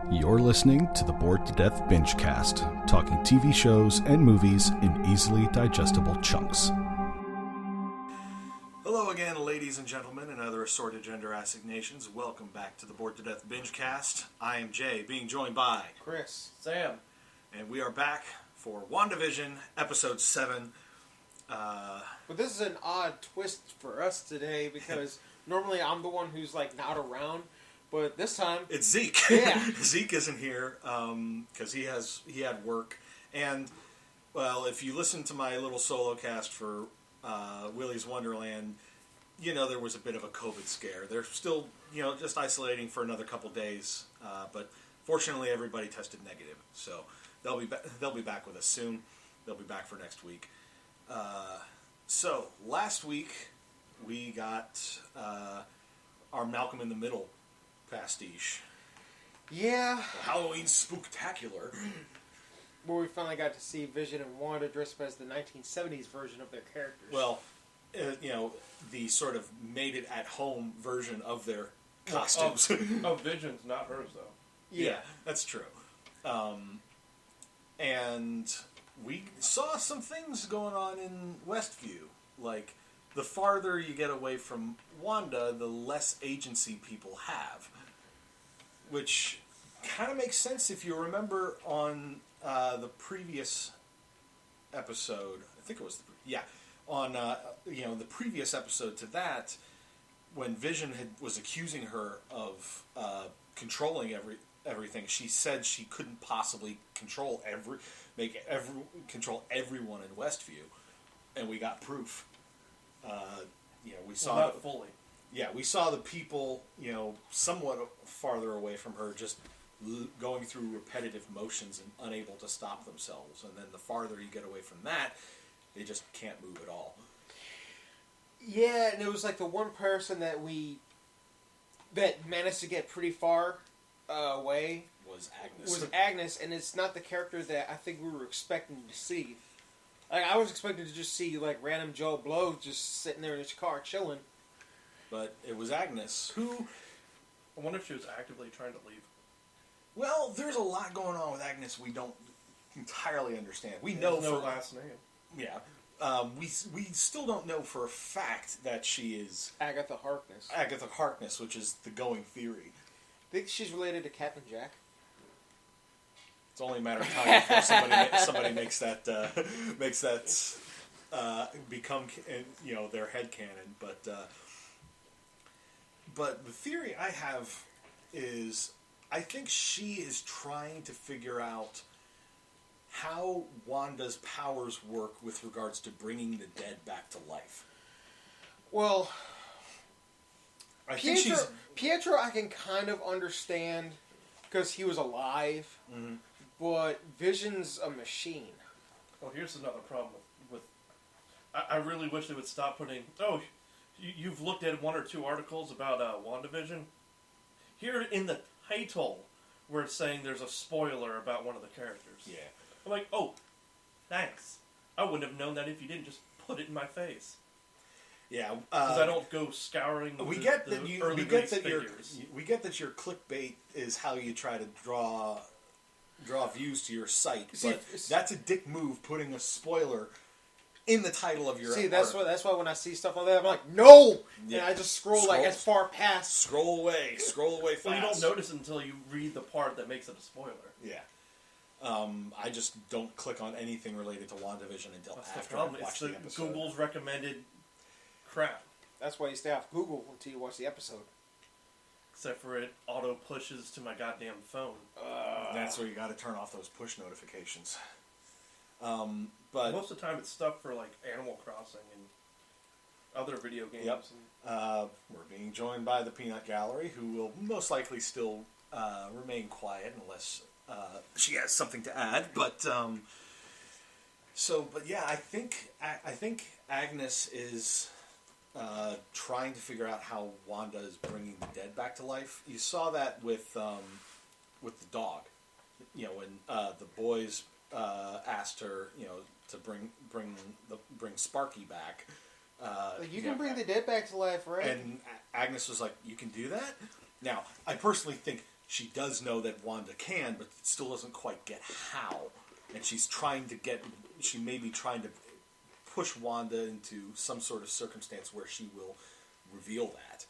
You're listening to the Bored to Death Bingecast, talking TV shows and movies in easily digestible chunks. Hello again, ladies and gentlemen, and other assorted gender assignations. Welcome back to the Bored to Death Bingecast. I am Jay, being joined by Chris, Sam, and we are back for WandaVision, Episode 7. But this is an odd twist for us today because normally I'm the one who's like not around, but this time It's Zeke. Yeah. Zeke isn't here because he had work. And, well, if you listen to my little solo cast for Willy's Wonderland, you know there was a bit of a COVID scare. They're still, just isolating for another couple days. But fortunately, everybody tested negative. So they'll be back with us soon. They'll be back for next week. So, last week, we got our Malcolm in the Middle pastiche. yeah, The Halloween Spooktacular. where we finally got to see Vision and Wanda dressed up as the 1970s version of their characters. Well, the sort of made-it-at-home version of their costumes. Oh, Vision's not hers, though. Yeah, that's true. And we saw some things going on in Westview. Like, the farther you get away from Wanda, the less agency people have. Which kind of makes sense if you remember on the previous episode. I think it was on the previous episode to that, when Vision was accusing her of controlling everything. She said she couldn't possibly control everyone in Westview, and we got proof. We saw not fully. Yeah, we saw the people, somewhat farther away from her, just going through repetitive motions and unable to stop themselves. And then the farther you get away from that, they just can't move at all. Yeah, and it was like the one person that managed to get pretty far away Was Agnes. and it's not the character that I think we were expecting to see. Like, I was expecting to just see like random Joe Blow just sitting there in his car chilling. But it was Agnes, who... I wonder if she was actively trying to leave. Well, there's a lot going on with Agnes we don't entirely understand. We know no for... last name. Yeah. We still don't know for a fact that she is... Agatha Harkness. Agatha Harkness, which is the going theory. Think she's related to Captain Jack? It's only a matter of time before somebody makes that become their headcanon. But the theory I have is I think she is trying to figure out how Wanda's powers work with regards to bringing the dead back to life. Well, I think Pietro I can kind of understand because he was alive, but Vision's a machine. Oh, here's another problem with I really wish they would stop putting... Oh, you've looked at one or two articles about WandaVision? Here in the title, where it's saying there's a spoiler about one of the characters. Yeah. I'm like, oh, thanks. I wouldn't have known that if you didn't just put it in my face. Yeah, because I don't go scouring. We get that your clickbait is how you try to draw views to your site, but that's a dick move putting a spoiler in the title of your. See, that's why when I see stuff like that, I'm like, no, and I just scroll like as far past. Scroll away fast. Well, you don't notice it until you read the part that makes it a spoiler. Yeah. I just don't click on anything related to WandaVision until after I watch the episode. Google's recommended crap. That's why you stay off Google until you watch the episode. Except for it auto pushes to my goddamn phone. That's where you got to turn off those push notifications. But most of the time it's stuff for like Animal Crossing and other video games. Yep. We're being joined by the Peanut Gallery, who will most likely still remain quiet unless she has something to add. But yeah, I think Agnes is trying to figure out how Wanda is bringing the dead back to life. You saw that with the dog. When the boys asked her, to bring Sparky back. You can bring the dead back to life, right? And Agnes was like, "You can do that." Now, I personally think she does know that Wanda can, but still doesn't quite get how. And she's trying to she may be trying to push Wanda into some sort of circumstance where she will reveal that.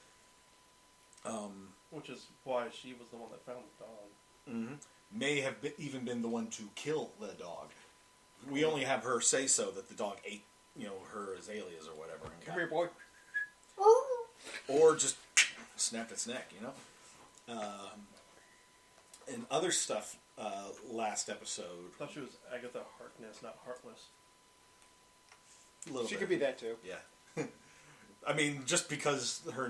Which is why she was the one that found the dog. Mm-hmm. May have even been the one to kill the dog. We only have her say so that the dog ate, her azaleas or whatever. Come here, boy. Or just snapped its neck, And other stuff, last episode. I thought she was Agatha Harkness, not Heartless. She could be that too. Yeah. I mean, just because her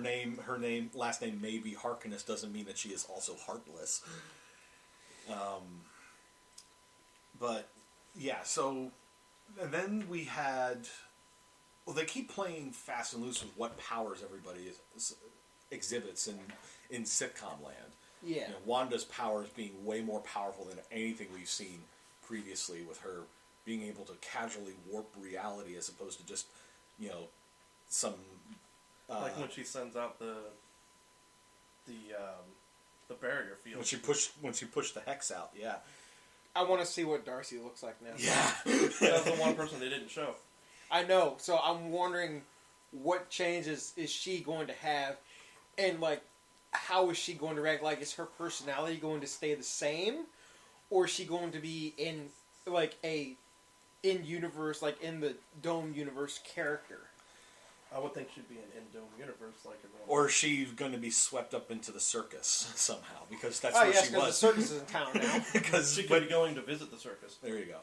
last name may be Harkness doesn't mean that she is also heartless. But, yeah, so, and then we had, they keep playing fast and loose with what powers everybody exhibits in sitcom land. Yeah. Wanda's powers being way more powerful than anything we've seen previously, with her being able to casually warp reality as opposed to just, some... like when she sends out the barrier field. When she pushed the hex out, yeah. I want to see what Darcy looks like now. Yeah. That's the one person they didn't show. I know, so I'm wondering what changes is she going to have, and, how is she going to react? Is her personality going to stay the same, or is she going to be in, in-universe, in the Dome universe character? I would think she'd be an in-Dome universe like everyone. Or is she going to be swept up into the circus somehow? Because that's where she was. because the circus is in town now. Because she could be going to visit the circus. There you go.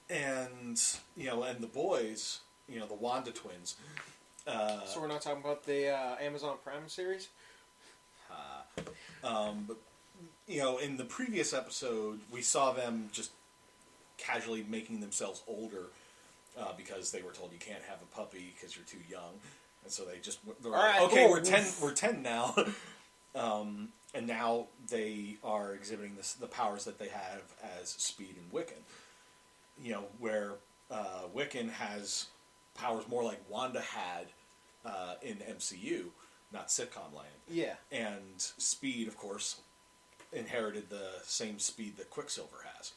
And the boys, the Wanda twins. So we're not talking about the Amazon Prime series? But, in the previous episode, we saw them just casually making themselves older. Because they were told you can't have a puppy because you're too young, and so they're like, okay, cool. We're 10 now, and now they are exhibiting the powers that they have as Speed and Wiccan. Where Wiccan has powers more like Wanda had in MCU, not sitcom land. Yeah, and Speed, of course, inherited the same speed that Quicksilver has.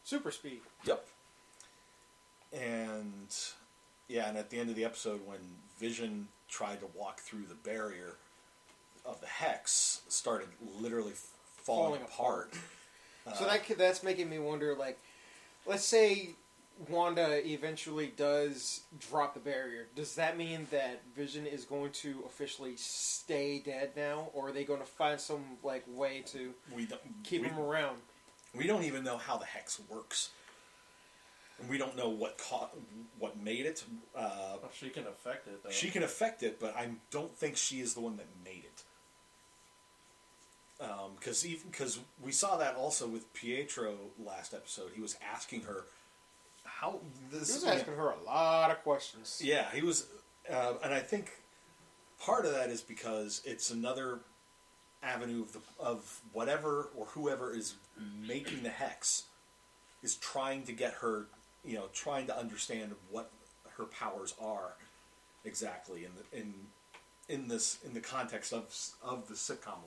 Super speed. Yep. And at the end of the episode, when Vision tried to walk through the barrier of the hex, started literally falling apart. So that's making me wonder, let's say Wanda eventually does drop the barrier. Does that mean that Vision is going to officially stay dead now, or are they going to find some way to keep him around? We don't even know how the hex works. We don't know what made it. She can affect it, though. She can affect it, but I don't think she is the one that made it. Because we saw that also with Pietro last episode. He was asking her how this. He was asking her a lot of questions. Yeah, he was, and I think part of that is because it's another avenue of whatever or whoever is making the hex is trying to get her. Trying to understand what her powers are exactly in the context of the sitcom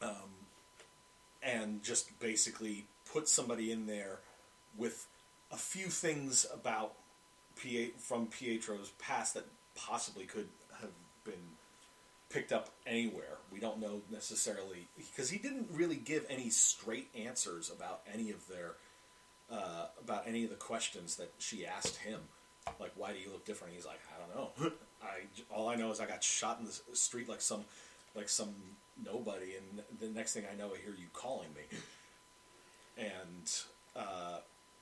land, and just basically put somebody in there with a few things about from Pietro's past that possibly could have been picked up anywhere. We don't know necessarily because he didn't really give any straight answers about any of the questions that she asked him, like, why do you look different? He's like, I don't know. All I know is I got shot in the street like some nobody, and the next thing I know, I hear you calling me. And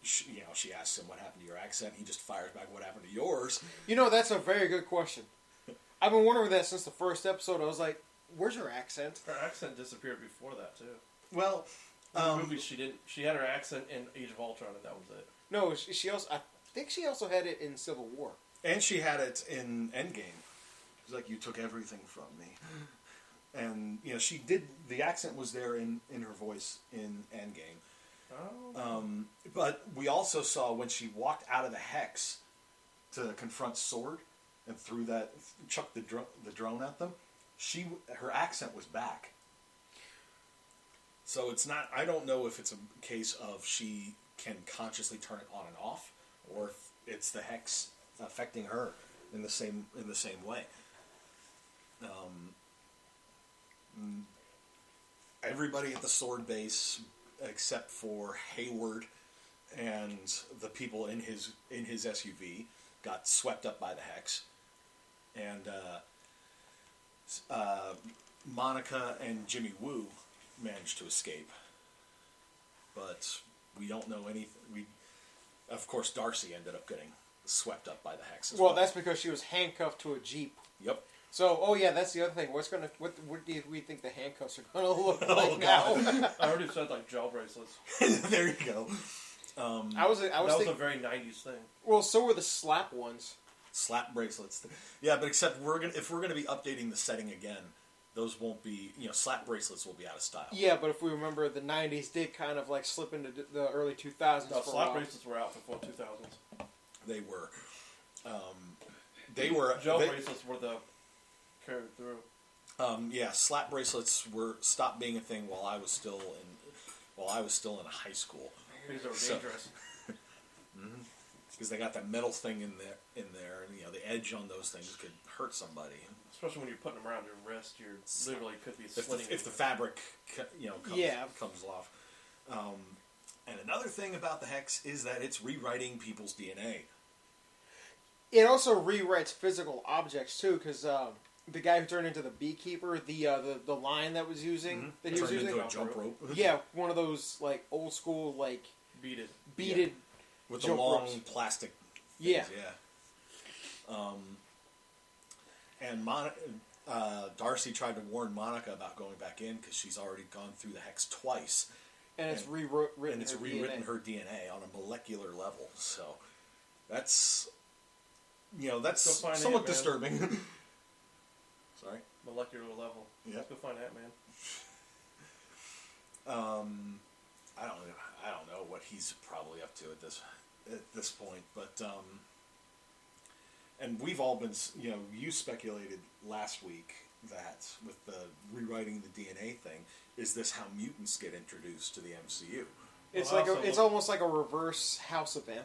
she asks him what happened to your accent. He just fires back, what happened to yours? That's a very good question. I've been wondering that since the first episode. I was like, where's her accent? Her accent disappeared before that too. Well. In the movie, she didn't. She had her accent in Age of Ultron, and that was it. No, she also. I think she also had it in Civil War, and she had it in Endgame. She's like, "You took everything from me," and she did. The accent was there in her voice in Endgame. Oh. But we also saw when she walked out of the hex to confront Sword and chucked the drone at them. her accent was back. So it's not. I don't know if it's a case of she can consciously turn it on and off, or if it's the hex affecting her in the same way. Everybody at the sword base, except for Hayward and the people in his SUV, got swept up by the hex, and Monica and Jimmy Woo managed to escape, but we don't know anything. Of course, Darcy ended up getting swept up by the hex as well. Well, that's because she was handcuffed to a Jeep. Yep. So, oh yeah, that's the other thing. What do we think the handcuffs are going to look like now? I already said like gel bracelets. There you go. That was a very 90s thing. Well, so were the slap ones. Slap bracelets. Yeah, but except if we're gonna be updating the setting again, those won't be. Slap bracelets will be out of style. Yeah, but if we remember, the 90s did kind of like slip into the early 2000s. No, for slap a while. bracelets were out before 2000s. They were. They were. Gel bracelets were the carried through. Yeah, slap bracelets stopped being a thing while I was still in high school. Because they were dangerous. Because they got that metal thing in there, and the edge on those things could hurt somebody. Especially when you're putting them around your wrist, you literally could be slitting. If the fabric, comes off. And another thing about the hex is that it's rewriting people's DNA. It also rewrites physical objects too, because the guy who turned into the beekeeper, the line that was using that he was Turned using, into a jump rope. Yeah, one of those like old school like beaded with the jump long ropes. plastic. Yeah. Things, yeah. And Darcy tried to warn Monica about going back in because she's already gone through the hex twice. And it's rewritten her DNA on a molecular level. So that's somewhat disturbing. Sorry? Molecular level. Yeah. Let's go find Ant-Man. I don't know what he's probably up to at this point, but and we've all been, you speculated last week that with the rewriting the DNA thing, is this how mutants get introduced to the MCU? It's it's almost like a reverse House of M.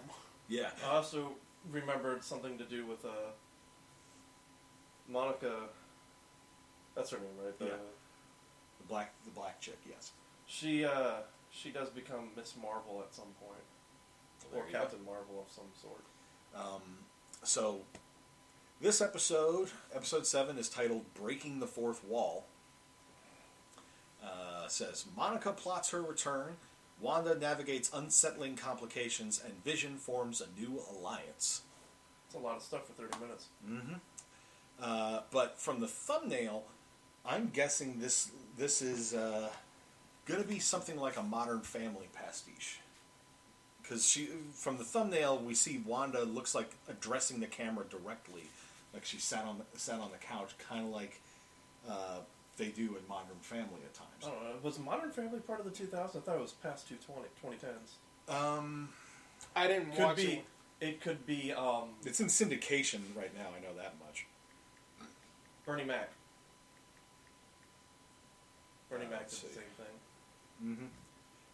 Yeah. I also remembered something to do with Monica. That's her name, right? The black chick. Yes. She does become Miss Marvel at some point, or Captain Marvel of some sort. So this episode 7, is titled "Breaking the Fourth Wall." Says Monica plots her return, Wanda navigates unsettling complications, and Vision forms a new alliance. It's a lot of stuff for 30 minutes. Mm-hmm. But from the thumbnail, I'm guessing this is going to be something like a Modern Family pastiche. Because from the thumbnail, we see Wanda looks like addressing the camera directly, like she sat on the couch, kind of like they do in Modern Family at times. I don't know. Was Modern Family part of the 2000s? I thought it was past 2010s. I didn't watch it. It could be. It's in syndication right now. I know that much. Bernie Mac. Bernie Mac did the same thing. Mm-hmm.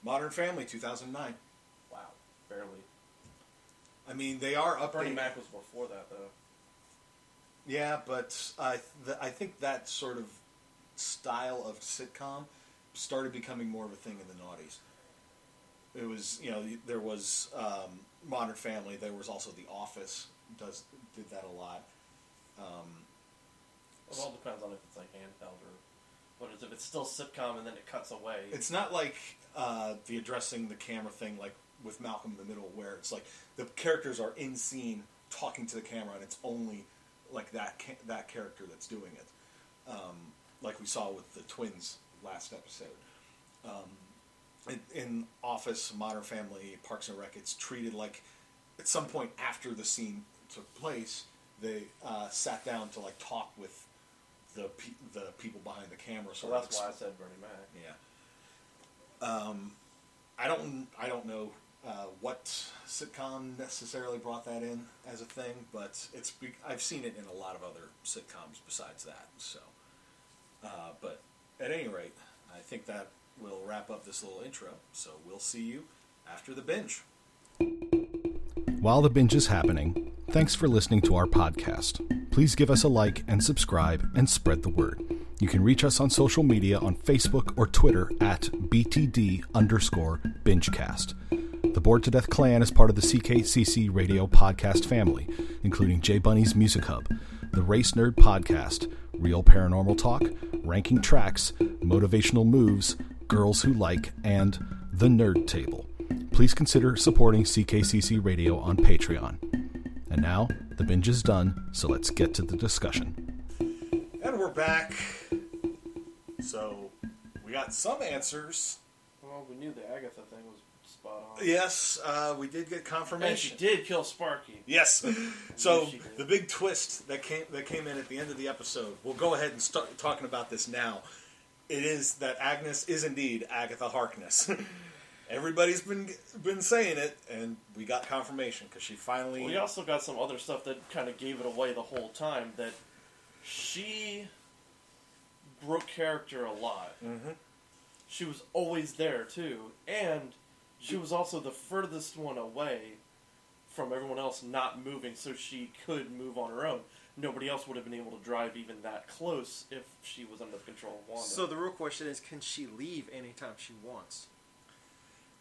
Modern Family 2009. Wow, barely. I mean, they are updating. Bernie Mac was before that, though. Yeah, but I think that sort of style of sitcom started becoming more of a thing in the noughties. It was, there was Modern Family. There was also The Office. Did that a lot. It all depends on if it's like handheld or what is. If it's still sitcom and then it cuts away. It's not like the addressing the camera thing, like with Malcolm in the Middle, where it's like the characters are in scene talking to the camera, and it's only like that character that's doing it. Like we saw with the twins last episode. In Office, Modern Family, Parks and Rec, it's treated like at some point after the scene took place, they sat down to like talk with the people behind the camera. So that's why I said Bernie Mac. Yeah. I don't know what sitcom necessarily brought that in as a thing, but I've seen it in a lot of other sitcoms besides that. So at any rate, I think that will wrap up this little intro. So we'll see you after the binge. While the binge is happening, thanks for listening to our podcast. Please give us a like and subscribe and spread the word. You can reach us on social media on Facebook or Twitter at BTD_Bingecast. The Bored to Death Clan is part of the CKCC Radio podcast family, including J Bunny's Music Hub, the Race Nerd Podcast, Real Paranormal Talk, Ranking Tracks, Motivational Moves, Girls Who Like, and The Nerd Table. Please consider supporting CKCC Radio on Patreon. And now, the binge is done, so let's get to the discussion. And we're back. So, we got some answers. Well, we knew the Agatha thing was spot on. Yes, we did get confirmation. And she did kill Sparky. Yes. So the big twist that came in at the end of the episode. We'll go ahead and start talking about this now. It is that Agnes is indeed Agatha Harkness. Everybody's been saying it, and we got confirmation because she finally. We also got some other stuff that kind of gave it away the whole time. That she broke character a lot. Mm-hmm. She was always there too, and she was also the furthest one away from everyone else not moving, so she could move on her own. Nobody else would have been able to drive even that close if she was under the control of Wanda. So the real question is, can she leave anytime she wants?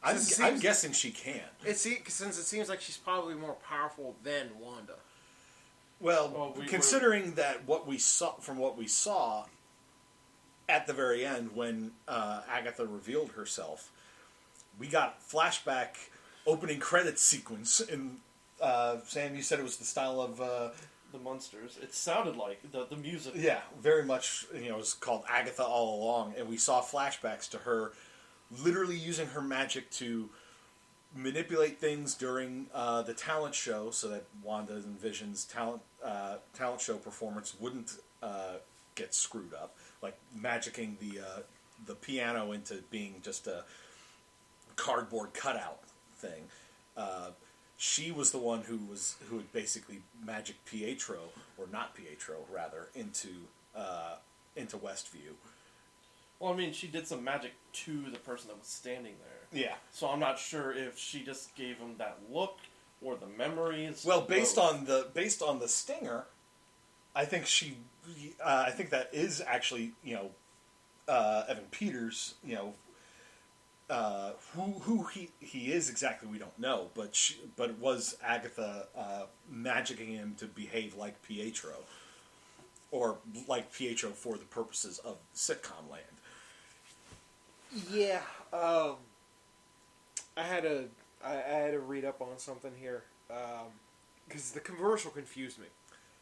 I'm guessing she can. Since it seems like she's probably more powerful than Wanda. Well, considering that what we saw at the very end when Agatha revealed herself, we got flashback opening credits sequence in Sam, you said it was the style of the Munsters. It sounded like the music. Yeah, very much. It was called Agatha All Along, and we saw flashbacks to her literally using her magic to manipulate things during the talent show, so that Wanda and Vision's talent show performance wouldn't get screwed up, like magicking the piano into being just a cardboard cutout thing. She was the one who had basically magic Pietro, or not Pietro, rather, into Westview. Well, I mean, she did some magic to the person that was standing there. Yeah. So I'm not sure if she just gave him that look or the memories. Well, based on the stinger, I think I think that is actually Evan Peters. Who he is exactly, we don't know, but it was Agatha magicking him to behave like Pietro, or like Pietro for the purposes of sitcom land. Yeah, I had to read up on something here because the commercial confused me.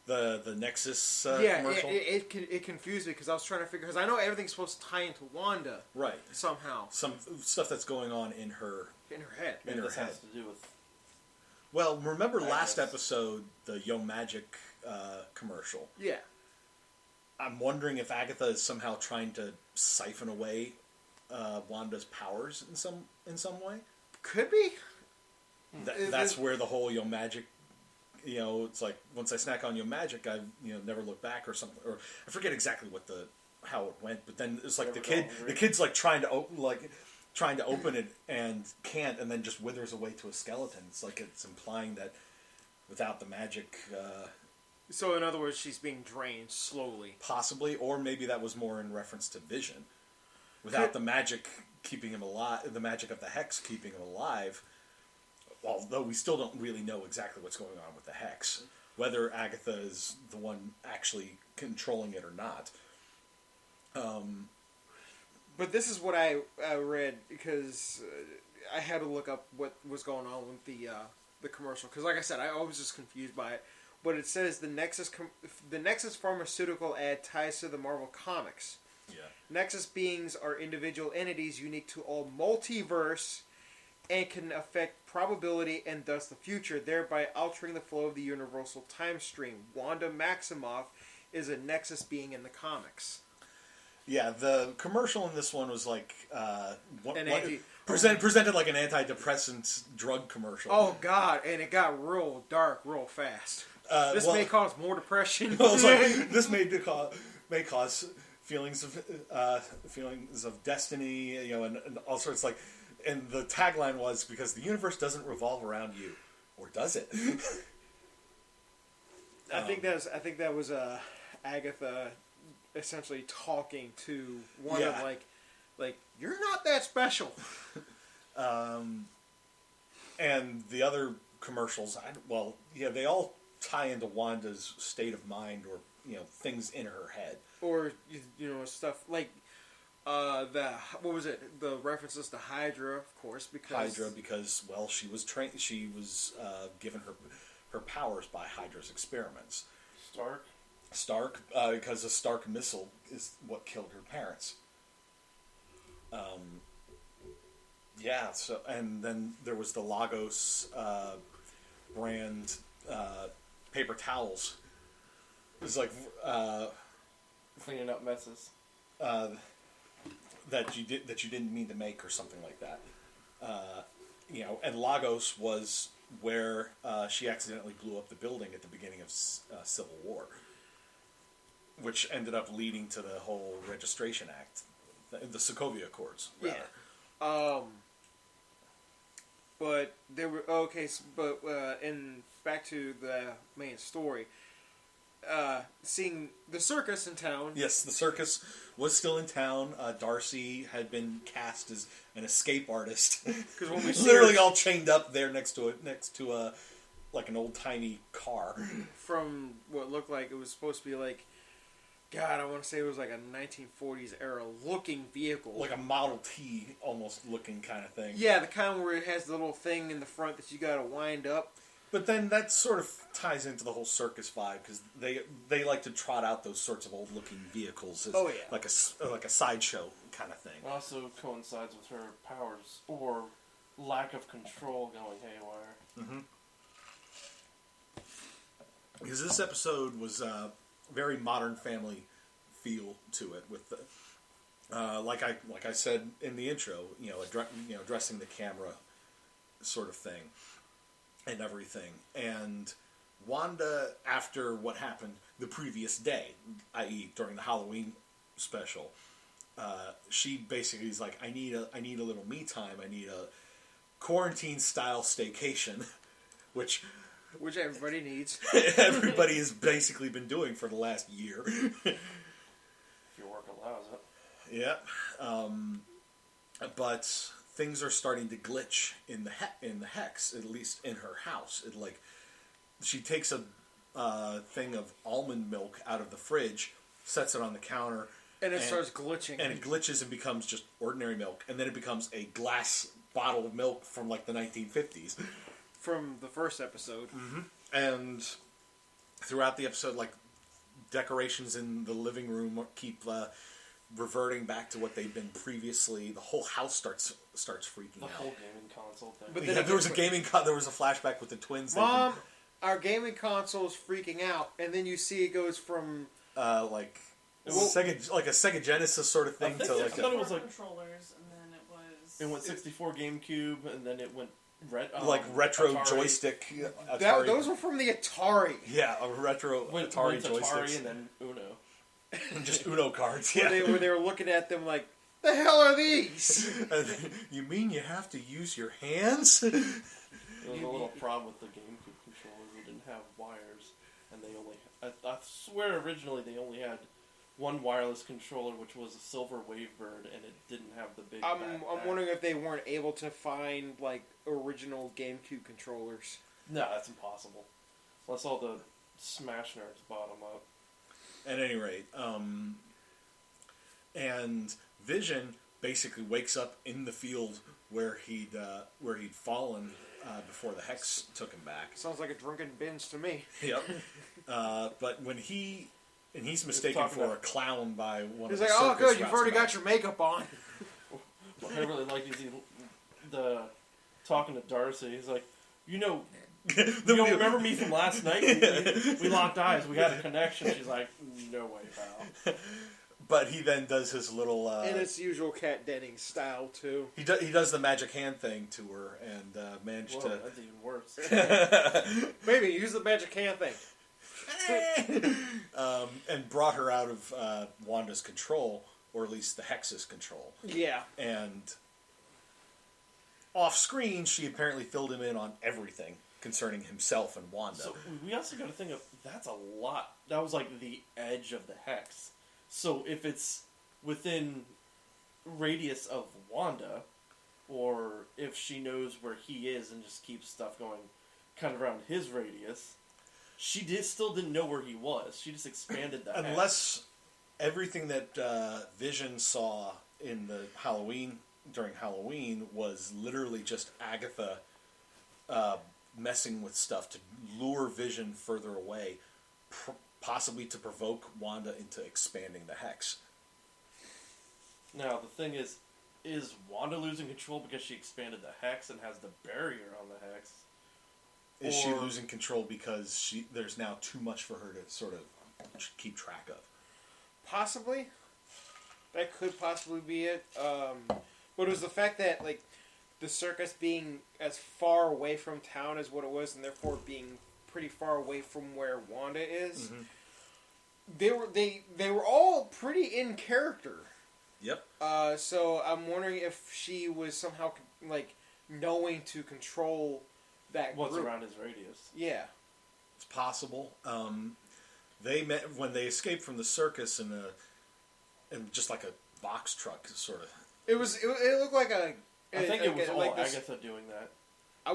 The Nexus commercial? Yeah, it confused me because I was trying to figure, because I know everything's supposed to tie into Wanda. Right. Somehow. Some stuff that's going on in her head. Maybe this has to do with... Well, remember last episode, the Yo Magic commercial? Yeah. I'm wondering if Agatha is somehow trying to siphon away Wanda's powers in some way. Could be. That's where the whole Yo Magic, it's like once I snack on Yo Magic, I never look back or something. Or I forget exactly how it went. But then it's like the kid's like trying to open it and can't, and then just withers away to a skeleton. It's like it's implying that without the magic. So in other words, she's being drained slowly. Possibly, or maybe that was more in reference to Vision. Without the magic keeping him alive, the magic of the hex keeping him alive, although we still don't really know exactly what's going on with the hex, whether Agatha is the one actually controlling it or not. But this is what I read, because I had to look up what was going on with the commercial, because like I said, I was just confused by it. But it says the Nexus pharmaceutical ad ties to the Marvel comics. Yeah. Nexus beings are individual entities unique to all multiverse and can affect probability and thus the future, thereby altering the flow of the universal time stream. Wanda Maximoff is a Nexus being in the comics. Yeah, the commercial in this one was like presented like an antidepressant drug commercial. Oh God, and it got real dark real fast. This may cause more depression. Well, it's like, this may cause feelings of destiny, and all sorts and the tagline was because the universe doesn't revolve around you, or does it? I think that was Agatha essentially talking to Wanda, like you're not that special. And the other commercials, they all tie into Wanda's state of mind, or things in her head, or stuff like what was it? The references to Hydra, of course, because she was trained. She was given her powers by Hydra's experiments. Stark, because the Stark missile is what killed her parents. So, and then there was the Lagos brand paper towels. It was like cleaning up messes that you didn't mean to make, or something like that. And Lagos was where she accidentally blew up the building at the beginning of Civil War, which ended up leading to the whole Registration Act, the Sokovia Accords. Rather. Yeah. But there were and back to the main story. Seeing the circus in town. Yes, the circus was still in town. Darcy had been cast as an escape artist, because when we literally all chained up there next to a like an old timey car from what looked like it was supposed to be like. God, I want to say it was like a 1940s era looking vehicle. Like a Model T almost looking kind of thing. Yeah, the kind where it has the little thing in the front that you got to wind up. But then that sort of ties into the whole circus vibe, because they like to trot out those sorts of old looking vehicles as like a sideshow kind of thing. It also coincides with her powers or lack of control going haywire. Mm-hmm. Because this episode was very Modern Family feel to it, with the like I said in the intro, addressing the camera sort of thing and everything. And Wanda, after what happened the previous day, i.e. during the Halloween special, she basically is like, I need a little me time. I need a quarantine style staycation, which everybody needs. Everybody has basically been doing for the last year. If your work allows it. Yeah. But things are starting to glitch in the hex, at least in her house. She takes a thing of almond milk out of the fridge, sets it on the counter, and it starts glitching. And it glitches and becomes just ordinary milk, and then it becomes a glass bottle of milk from like the 1950s. From the first episode. Mm-hmm. And throughout the episode, like, decorations in the living room keep reverting back to what they've been previously. The whole house starts freaking out. The whole gaming console thing. But there was a flashback with the twins. Mom, our gaming console's freaking out, and then you see it goes from a Sega Genesis sort of thing to like. I thought it was like controllers, and then it was. It went 64 GameCube, and then it went. Retro Atari. Joystick. Atari. Those were from the Atari. Yeah, a retro Atari joystick. And then Uno. And just Uno cards, yeah. Where they were looking at them like, the hell are these? You mean you have to use your hands? There was a little problem with the GameCube controller. They didn't have wires, and they only. I swear originally they only had one wireless controller, which was a silver Wavebird, and it didn't have the big. I'm wondering if they weren't able to find like original GameCube controllers. No, that's impossible. Unless all the Smash nerds bought them up. At any rate, and Vision basically wakes up in the field where he'd fallen before the hex took him back. Sounds like a drunken binge to me. Yep. But when he's mistaken for a clown by one of the circus. He's like, oh, good, you've already got your makeup on. What I really like is the talking to Darcy. He's like, you don't remember me from last night? We locked eyes. We had a connection. She's like, no way, pal. But he then does his little... in its usual Kat Dennings style, too. He does the magic hand thing to her and managed to... That's even worse. Baby, use the magic hand thing. and brought her out of Wanda's control, or at least the Hex's control. Yeah. And off screen, she apparently filled him in on everything concerning himself and Wanda. So we also got to think of, that's a lot. That was like the edge of the Hex. So if it's within radius of Wanda, or if she knows where he is and just keeps stuff going kind of around his radius, she still didn't know where he was. She just expanded that. Unless everything that Vision saw in the during Halloween was literally just Agatha messing with stuff to lure Vision further away, possibly to provoke Wanda into expanding the Hex. Now, the thing is Wanda losing control because she expanded the Hex and has the barrier on the Hex? Is she losing control because there's now too much for her to sort of keep track of? Possibly. That could possibly be it. But it was the fact that, like, the circus being as far away from town as what it was, and therefore being pretty far away from where Wanda is. Mm-hmm. They were all pretty in character. Yep. So I'm wondering if she was somehow like knowing to control that what's group. Around his radius. Yeah. It's possible. They met when they escaped from the circus in just like a box truck, sort of. It looked like a. I think it was all like Agatha doing that.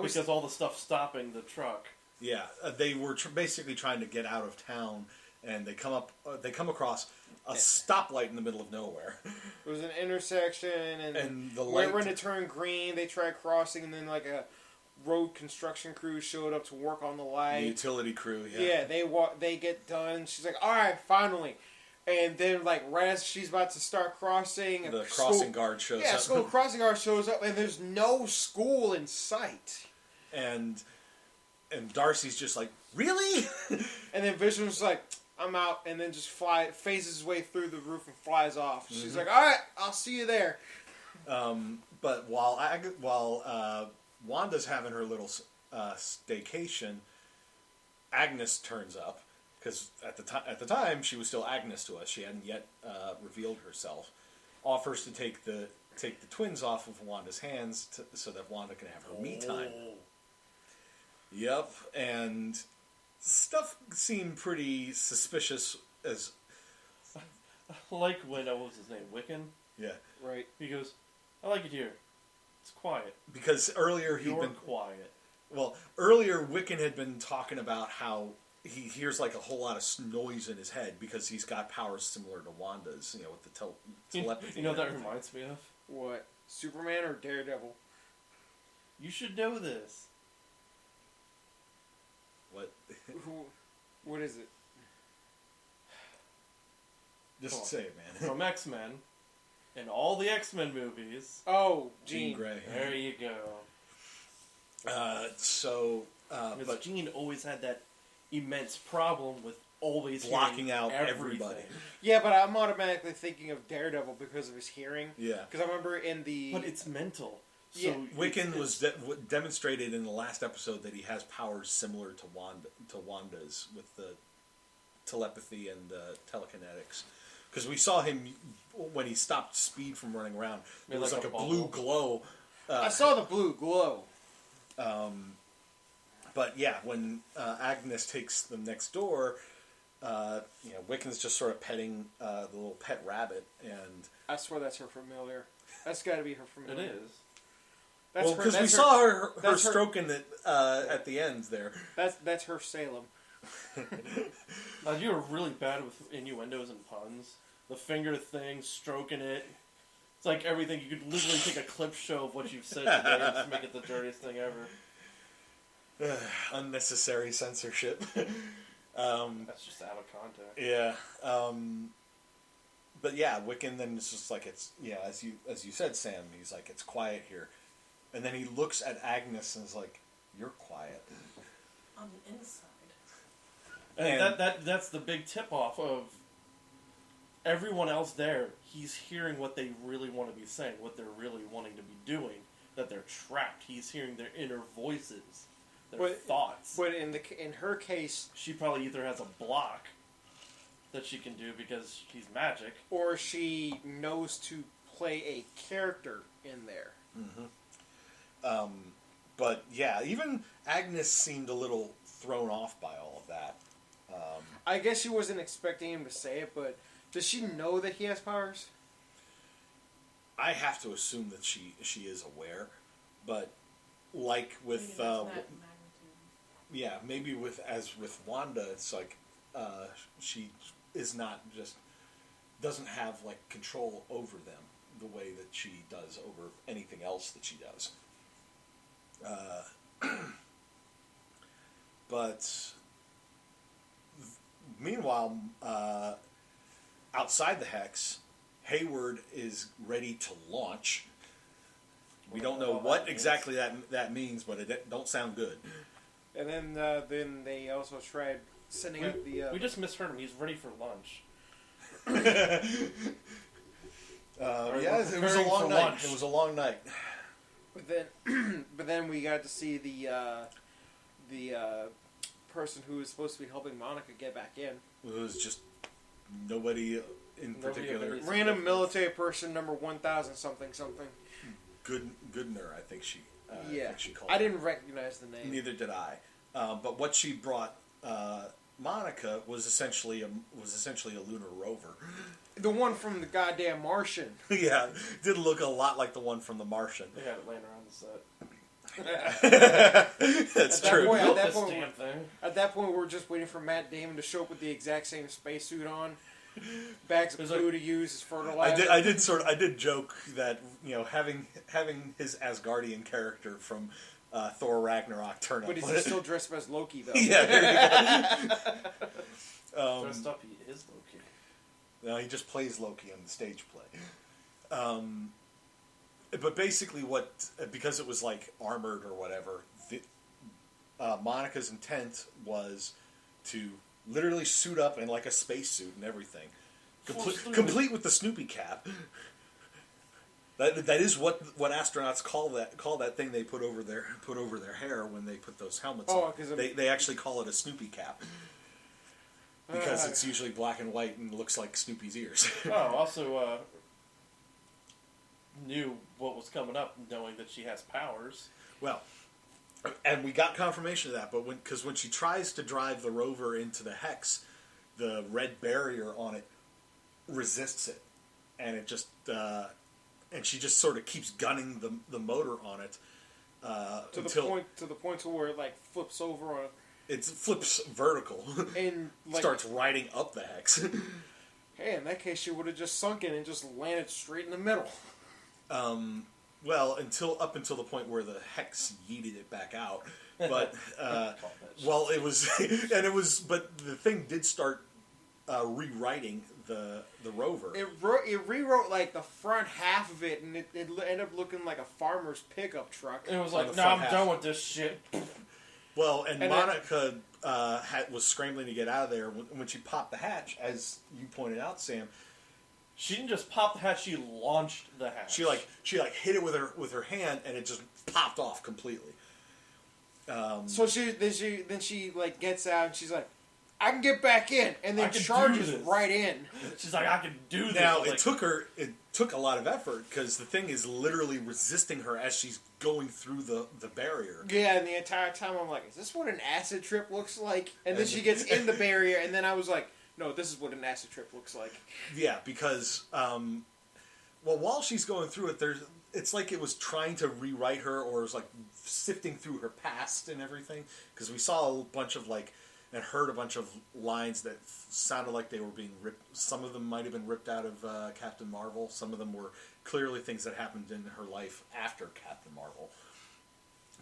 Because all the stuff stopping the truck. Yeah, they were basically trying to get out of town, and they come across a stoplight in the middle of nowhere. It was an intersection, and the light when it turned green, they tried crossing, and then like a road construction crew showed up to work on the light. The utility crew, yeah. Yeah, they get done. She's like, all right, finally. And then, like, right as she's about to start crossing... The crossing guard shows up. Yeah, school crossing guard shows up, and there's no school in sight. And Darcy's just like, really? And then Vision's like, I'm out, and then just phases his way through the roof and flies off. Mm-hmm. She's like, all right, I'll see you there. But while Wanda's having her little staycation, Agnes turns up. Because at the time she was still Agnes to us. She hadn't yet revealed herself. Offers to take the twins off of Wanda's hands so that Wanda can have her me time. Yep, and stuff seemed pretty suspicious as. Like when what was his name, Wiccan? Yeah, right. He goes, "I like it here. It's quiet." Because earlier You're quiet. Well, earlier Wiccan had been talking about how he hears like a whole lot of noise in his head because he's got powers similar to Wanda's, with the telepathy. You know what that reminds me of? What? Superman or Daredevil? You should know this. What? What is it? Just say it, man. From X-Men, in all the X-Men movies. Oh, Jean Grey. There you go. But Jean always had that immense problem with always blocking out everybody. Yeah, but I'm automatically thinking of Daredevil because of his hearing. Yeah. Because I remember in the... But it's mental. So yeah. Wiccan was demonstrated in the last episode that he has powers similar to Wanda's with the telepathy and telekinetics. Because we saw him when he stopped Speed from running around. There was like a blue glow. I saw the blue glow. But yeah, when Agnes takes them next door, Wiccan's just sort of petting the little pet rabbit, and I swear that's her familiar. That's got to be her familiar. It is. Because we saw her stroking it at the end there. That's her Salem. Now, you were really bad with innuendos and puns. The finger thing, stroking it. It's like everything. You could literally take a clip show of what you've said today and just make it the dirtiest thing ever. Unnecessary censorship. That's just out of context. Yeah. But yeah, Wiccan then is just like, it's, as you said, Sam, he's like, it's quiet here. And then he looks at Agnes and is like, you're quiet. On the inside. And that's the big tip-off of everyone else there. He's hearing what they really want to be saying, what they're really wanting to be doing, that they're trapped. He's hearing their inner voices their thoughts. But in her case, She probably either has a block that she can do because she's magic, or she knows to play a character in there. But yeah, even Agnes seemed a little thrown off by all of that. I guess she wasn't expecting him to say it, but does she know that he has powers? I have to assume that she is aware, but like with yeah, maybe with Wanda, it's like she is not just doesn't have like control over them the way that she does over anything else that she does. But meanwhile, outside the Hex, Hayward is ready to launch. We don't know what exactly that means, but it don't sound good. And then they also tried sending out the... we just misheard him. He's ready for lunch. Yes, it was a long night. It was a long night. But then we got to see the person who was supposed to be helping Monica get back in. It was just nobody in particular. Random military person, number 1000 something. Goodner, I think she. Yeah, I think she called. I didn't recognize the name. Neither did I. But what she brought Monica was essentially a lunar rover. The one from the goddamn Martian. Yeah, did look a lot like the one from the Martian. They had it laying around the set. That's true. At that point, we were just waiting for Matt Damon to show up with the exact same spacesuit on, bags of glue to use as fertilizer. I did joke that having his Asgardian character from Thor Ragnarok turn up, but he's still dressed up as Loki though. Yeah, there you go. Dressed up, he is Loki. No, he just plays Loki on the stage play. But basically, because it was like armored or whatever, Monica's intent was to literally suit up in like a spacesuit and everything, complete with the Snoopy cap. That is what astronauts call that thing they put over their hair when they put those helmets on. They actually call it a Snoopy cap. Because it's usually black and white and looks like Snoopy's ears. Also knew what was coming up, knowing that she has powers. Well, and we got confirmation of that, but when she tries to drive the rover into the Hex, the red barrier on it resists it, and it just and she just sort of keeps gunning the motor on it to the point to where it like flips over on. It flips vertical and starts riding up the Hex. Hey, in that case, she would have just sunk in and just landed straight in the middle. Well, until the point where the Hex yeeted it back out. But well, it was but the thing did start rewriting the rover. It rewrote like the front half of it, and it ended up looking like a farmer's pickup truck. It was like, no, I'm done with this shit. Well, and Monica was scrambling to get out of there when she popped the hatch, as you pointed out, Sam. She didn't just pop the hatch; she launched the hatch. She hit it with her hand, and it just popped off completely. So she like gets out, and she's like, "I can get back in," and then charges right in. She's like, "I can do this." Now it took a lot of effort because the thing is literally resisting her as she's going through the barrier. Yeah, and the entire time I'm like, is this what an acid trip looks like? And then she gets in the barrier, and then I was like, no, this is what an acid trip looks like. Yeah, because, while she's going through it, it's like it was trying to rewrite her, or it was like sifting through her past and everything. Because we saw a bunch of and heard a bunch of lines that sounded like they were being ripped. Some of them might have been ripped out of Captain Marvel. Some of them were clearly things that happened in her life after Captain Marvel.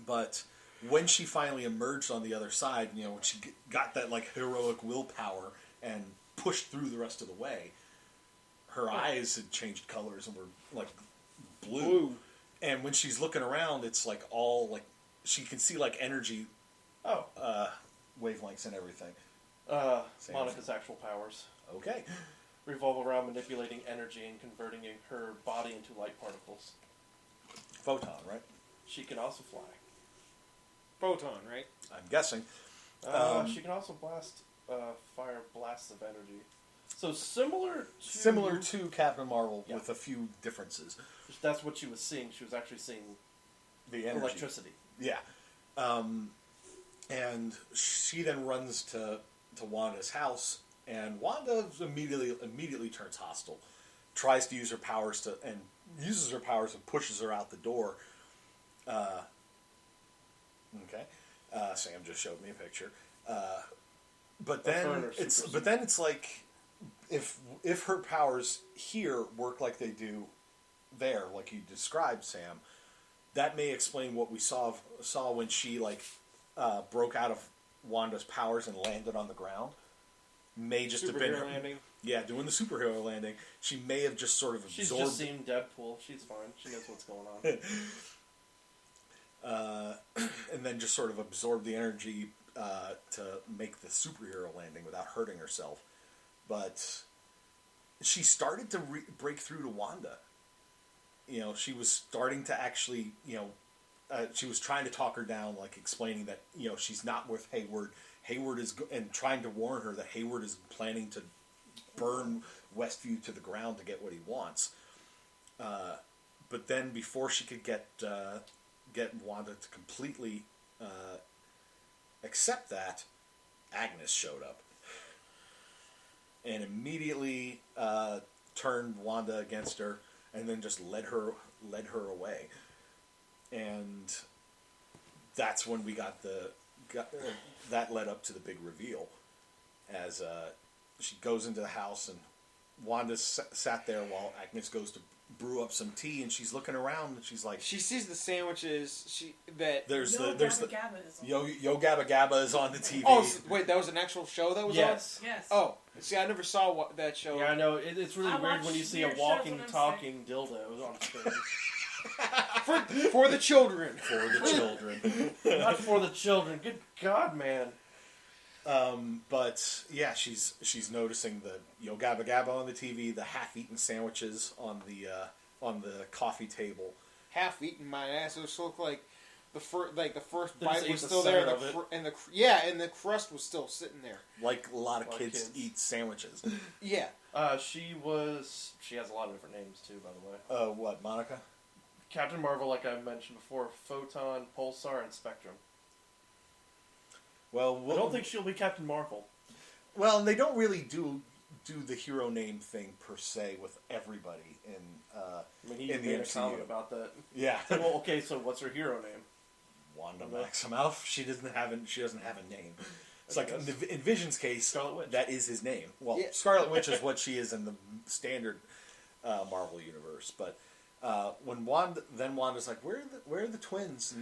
But when she finally emerged on the other side, when she got that heroic willpower and pushed through the rest of the way, her eyes had changed colors and were blue. And when she's looking around, it's all she can see energy. Wavelengths and everything. Monica's actual powers. Okay. Revolve around manipulating energy and converting her body into light particles. Photon, right? She can also fly. photon, right? I'm guessing. She can also fire blasts of energy. So similar to Captain Marvel, Yeah. with a few differences. That's what she was seeing. She was actually seeing The energy. electricity. Yeah. And she then runs to Wanda's house, and Wanda immediately turns hostile. Tries to use her powers and pushes her out the door. Okay. Sam just showed me a picture. But then it's like if her powers here work like they do there, like you described, Sam, that may explain what we saw when she broke out of Wanda's powers and landed on the ground. May just have been her landing. Yeah, doing the superhero landing. She may have just sort of absorbed. She's just seen Deadpool. She's fine. She knows what's going on. And then just sort of absorb the energy to make the superhero landing without hurting herself. But she started to break through to Wanda. She was starting to actually, she was trying to talk her down, like explaining that, she's not with Hayward. Hayward is, and trying to warn her that Hayward is planning to burn Westview to the ground to get what he wants. But then before she could get Wanda to completely accept that, Agnes showed up and immediately turned Wanda against her, and then just led her away. And that's when we got that led up to the big reveal, as she goes into the house, and Wanda sat there while Agnes goes to brew up some tea, and she's looking around, and she's like, she sees the sandwiches. There's Yo the Gabba is on. Yo Gabba Gabba is on the TV. Oh, wait, that was an actual show that was Yes. Yes. on? Oh, see, I never saw that show. Yeah, I know. It's really I weird watch when you see a weird shows walking, when I'm talking dildo on screen. For the children. For the children. Not for the children. Good God, man. But yeah, she's noticing the Yo Gabba Gabba on the TV, the half-eaten sandwiches on the coffee table. Half-eaten, my ass. It looked like the first They bite just ate was the still there, center of it. and the crust was still sitting there. Like a lot of Like kids kids. eat sandwiches. Yeah. She has a lot of different names too, by the way. What, Monica? Captain Marvel, like I mentioned before, Photon, Pulsar, and Spectrum. Well, I don't think she'll be Captain Marvel. Well, they don't really do the hero name thing per se with everybody in I mean, he in the made a MCU. comment about that. Yeah. Well, okay, so what's her hero name? Wanda Maximoff. She doesn't have a name. It's like guess. in Vision's case, Scarlet Witch. that is his name. Well, Yeah. Scarlet Witch is what she is in the standard Marvel universe. But when Wanda's like, where are the twins?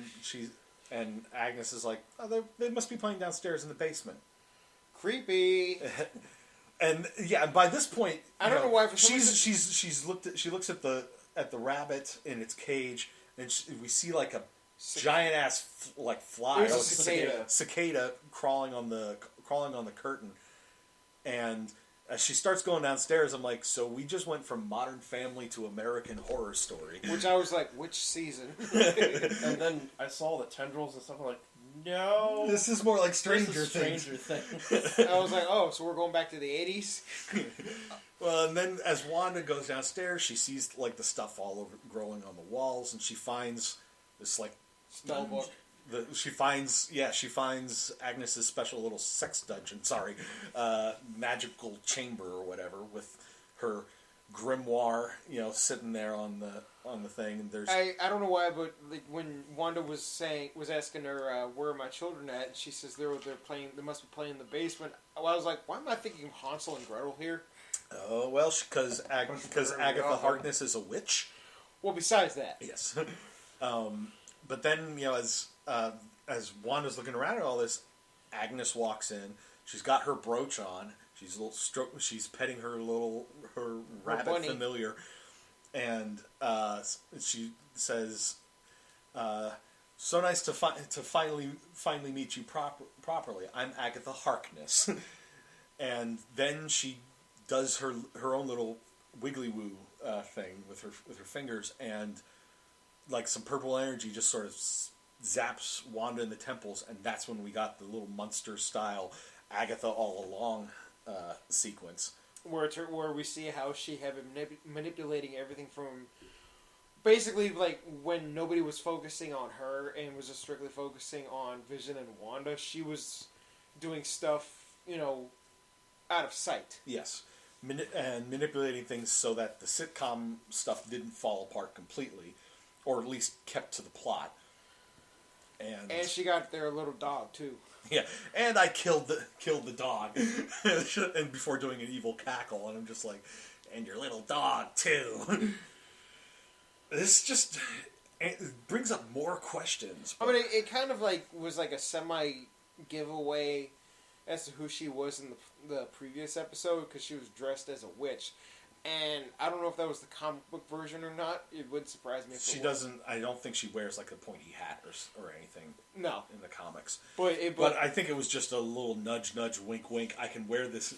And Agnes is like, oh, they must be playing downstairs in the basement. Creepy. And yeah, and by this point, I don't know why. For some reason, she looks at the rabbit in its cage, and we see like a giant ass fly, There's a cicada crawling on the curtain, and as she starts going downstairs, I'm like, so we just went from Modern Family to American Horror Story. which I was like, which season? And then I saw the tendrils and stuff. I'm like, no, This is more like this Stranger is Things. Stranger Things. I was like, oh, so we're going back to the 80s? Well, and then as Wanda goes downstairs, she sees like the stuff all over growing on the walls, and she finds this like Spell book. She finds Agnes's special little sex dungeon. Sorry, magical chamber or whatever with her grimoire, sitting there on the thing. And there's I don't know why, but like when Wanda was asking her where are my children at, and she says they're playing. They must be playing in the basement. I was like, why am I thinking of Hansel and Gretel here? oh well, because Agatha Harkness is a witch. Well, besides that, Yes. But then, as Wanda's looking around at all this, Agnes walks in. She's got her brooch on. She's petting her rabbit bunny. familiar, and she says, "So nice to finally meet you properly. I'm Agatha Harkness." And then she does her own little wiggly woo thing with her fingers, and like some purple energy just sort of zaps Wanda in the temples, and that's when we got the little Munster-style Agatha all along sequence. Where we see how she had been manipulating everything from basically like when nobody was focusing on her and was just strictly focusing on Vision and Wanda, she was doing stuff, out of sight. Yes. And manipulating things so that the sitcom stuff didn't fall apart completely, or at least kept to the plot. And she got their little dog too. Yeah, and I killed the dog, and before doing an evil cackle, and I'm just like, and your little dog too. This just it brings up more questions. I mean, it kind of like was like a semi giveaway as to who she was in the previous episode, because she was dressed as a witch. And I don't know if that was the comic book version or not. It would surprise me if she it doesn't. I don't think she wears like a pointy hat or anything. No, in the comics. But I think it was just a little nudge, wink, wink. I can wear this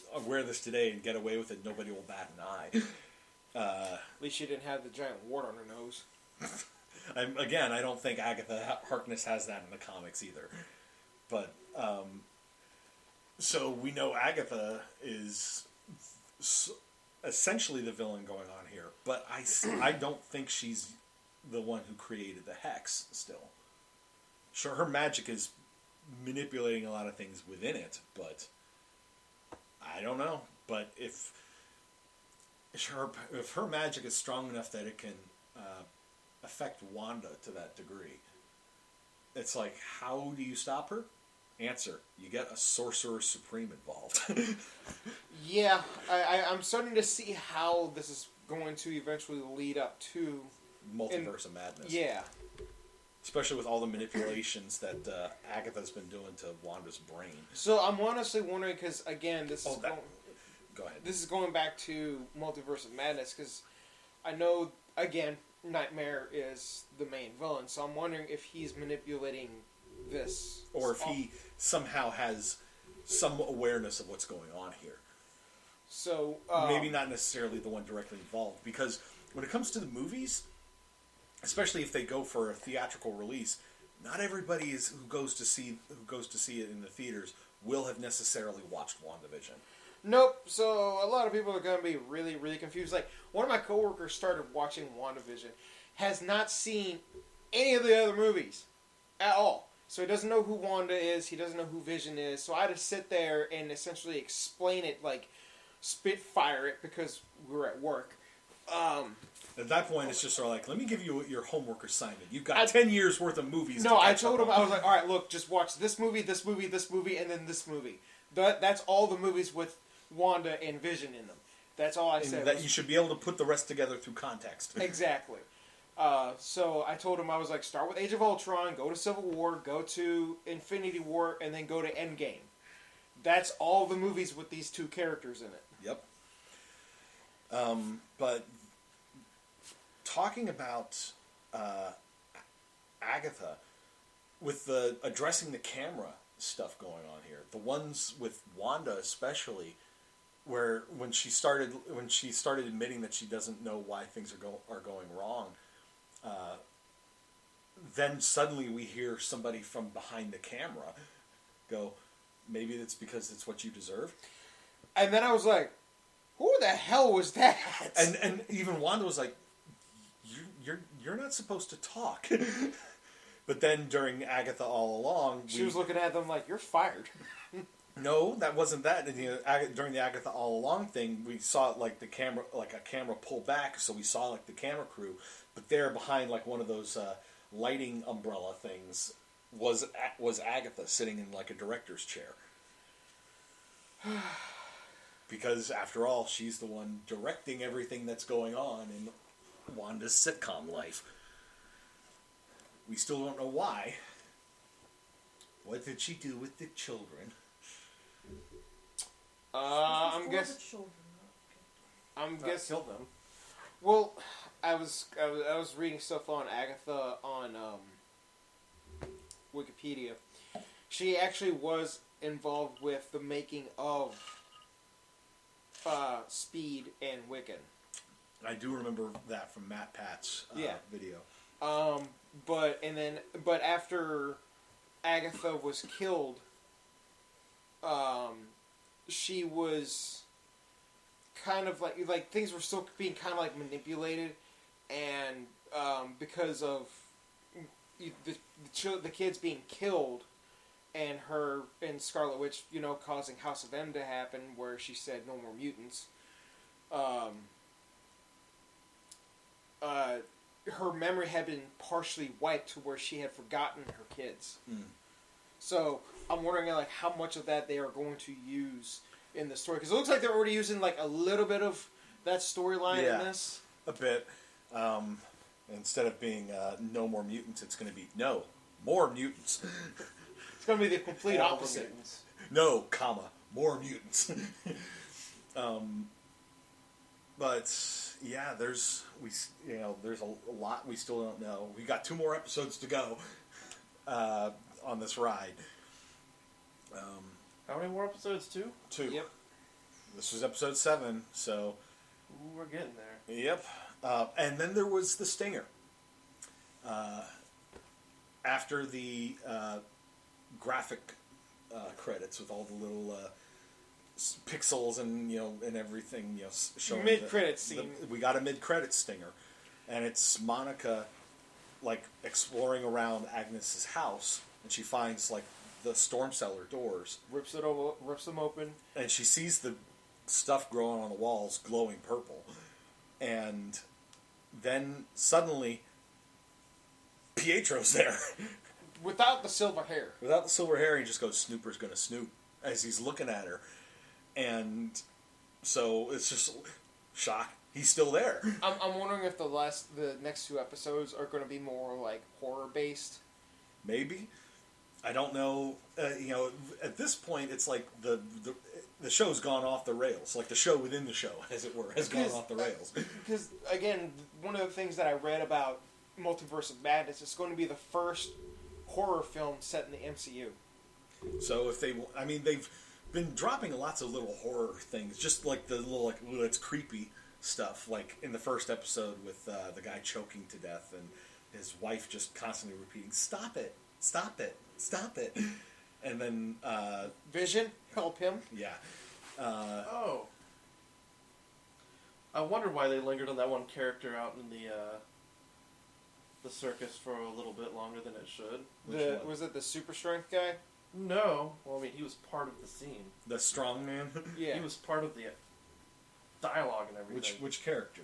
today and get away with it. Nobody will bat an eye. At least she didn't have the giant wart on her nose. I don't think Agatha Harkness has that in the comics either. But so we know Agatha is essentially the villain going on here, but I don't think she's the one who created the hex still. Sure, her magic is manipulating a lot of things within it, but I don't know. But if her magic is strong enough that it can affect Wanda to that degree, it's like, how do you stop her? Answer: you get a Sorcerer Supreme involved. Yeah, I'm starting to see how this is going to eventually lead up to Multiverse of Madness. Yeah. Especially with all the manipulations that Agatha's been doing to Wanda's brain. So I'm honestly wondering, because again, Go ahead. This is going back to Multiverse of Madness, because I know, again, Nightmare is the main villain, so I'm wondering if he's manipulating this. Or if he somehow has some awareness of what's going on here. So maybe not necessarily the one directly involved, because when it comes to the movies, especially if they go for a theatrical release, not everybody who goes to see it in the theaters will have necessarily watched WandaVision. Nope. So a lot of people are going to be really, really confused. Like, one of my coworkers started watching WandaVision, has not seen any of the other movies at all. So he doesn't know who Wanda is. He doesn't know who Vision is. So I had to sit there and essentially explain it, like spitfire it, because we were at work. At that point, it's just sort of like, let me give you your homework assignment. You've got 10 years worth of movies. No, I told him, I was like, all right, look, just watch this movie, this movie, this movie, and then this movie. That's all the movies with Wanda and Vision in them. That's all I said. That you should be able to put the rest together through context. Exactly. So I told him, I was like, start with Age of Ultron, go to Civil War, go to Infinity War, and then go to Endgame. That's all the movies with these two characters in it. Yep. But talking about Agatha, with the addressing the camera stuff going on here, the ones with Wanda especially, where when she started admitting that she doesn't know why things are going wrong, then suddenly we hear somebody from behind the camera go, maybe it's because it's what you deserve. And then I was like, who the hell was that? And even Wanda was like, you're not supposed to talk. But then during Agatha All Along, she was looking at them like, you're fired. No, that wasn't that. During the Agatha All Along thing, we saw like a camera pull back, so we saw like the camera crew, but there behind like one of those lighting umbrella things was Agatha sitting in like a director's chair. Because after all, she's the one directing everything that's going on in Wanda's sitcom life. We still don't know why. What did she do with the children? I'm guessing. Killed them. Well, I was reading stuff on Agatha on Wikipedia. She actually was involved with the making of Speed and Wiccan. I do remember that from Matt Pat's video. But after Agatha was killed, she was kind of like things were still being kind of like manipulated, and because of the kids being killed, and her and Scarlet Witch, causing House of M to happen, where she said no more mutants. Her memory had been partially wiped to where she had forgotten her kids. Mm. So I'm wondering like how much of that they are going to use in the story, because it looks like they're already using like a little bit of that storyline in this. A bit. Instead of being no more mutants, it's going to be no more mutants. It's going to be the complete All the opposite. mutants. No, more mutants. But yeah, there's a lot we still don't know. We got 2 more episodes to go on this ride. How many more episodes? 2? 2. Yep. This was episode 7, so Ooh, we're getting there. yep. And then there was the stinger. After the graphic credits with all the little pixels and and everything, showing Mid-credit scene. we got a mid-credit stinger, and it's Monica like exploring around Agnes's house, and she finds like the storm cellar doors, Rips them open. and she sees the stuff growing on the walls glowing purple, and then suddenly Pietro's there. Without the silver hair. Without the silver hair, he just goes, "Snooper's gonna snoop," as he's looking at her. And so it's just shock. He's still there. I'm wondering if the next 2 episodes are going to be more like horror based. Maybe. I don't know. At this point, it's like the show's gone off the rails. Like the show within the show, as it were, has gone off the rails. Because again, one of the things that I read about Multiverse of Madness is going to be the first horror film set in the MCU. So if they've been dropping lots of little horror things, just like the little it's creepy stuff, like in the first episode with the guy choking to death and his wife just constantly repeating, "Stop it, stop it, stop it," and then Vision, help him. yeah. Oh. I wonder why they lingered on that one character out in the circus for a little bit longer than it should. Was it the super strength guy? No. Well, I mean, he was part of the scene. The strong man. Yeah. He was part of the dialogue and everything. Which character?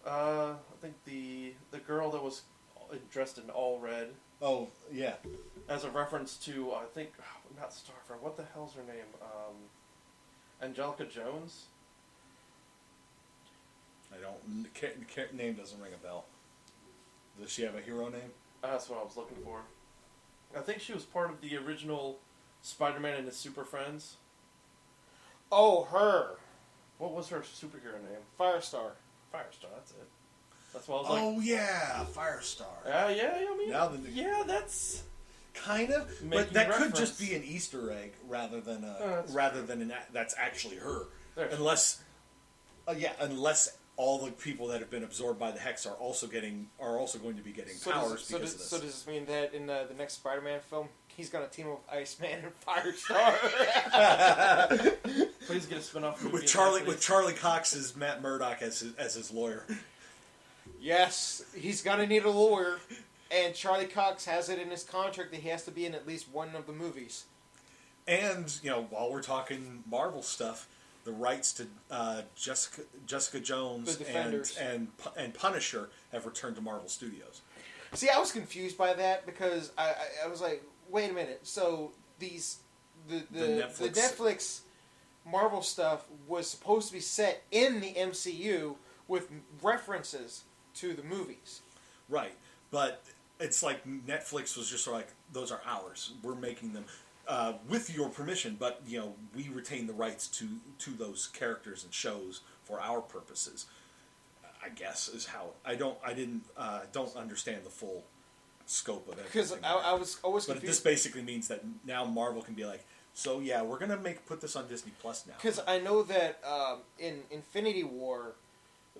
I think the girl that was dressed in all red. Oh yeah. As a reference to, I think, not Starfire, what the hell's her name? Angelica Jones? I don't. Name doesn't ring a bell. Does she have a hero name? That's what I was looking for. I think she was part of the original Spider-Man and his Super Friends. Oh, her. What was her superhero name? Firestar. Firestar, that's it. That's what I was like. Oh yeah, Firestar. Yeah, I mean, Now yeah, that's kind of, but making that could reference. just be an Easter egg rather than that's actually her. There's- Unless all the people that have been absorbed by the hex are also going to be getting powers because of this. So does this mean that in the next Spider-Man film, he's going to team up with Iceman and Firestar? Please get a spin-off movie. with Charlie Cox as Matt Murdock as his lawyer. Yes, he's going to need a lawyer, and Charlie Cox has it in his contract that he has to be in at least one of the movies. And while we're talking Marvel stuff, the rights to Jessica Jones The Defenders. and Punisher have returned to Marvel Studios. See, I was confused by that because I was like, wait a minute. So the Netflix Marvel stuff was supposed to be set in the MCU with references to the movies. Right, but it's like Netflix was just like, those are ours. We're making them with your permission, but we retain the rights to those characters and shows for our purposes. I guess is how I don't understand the full scope of it. Because I was always But confused. this basically means that now Marvel can be like, so yeah, we're gonna put this on Disney Plus now. Because I know that in Infinity War,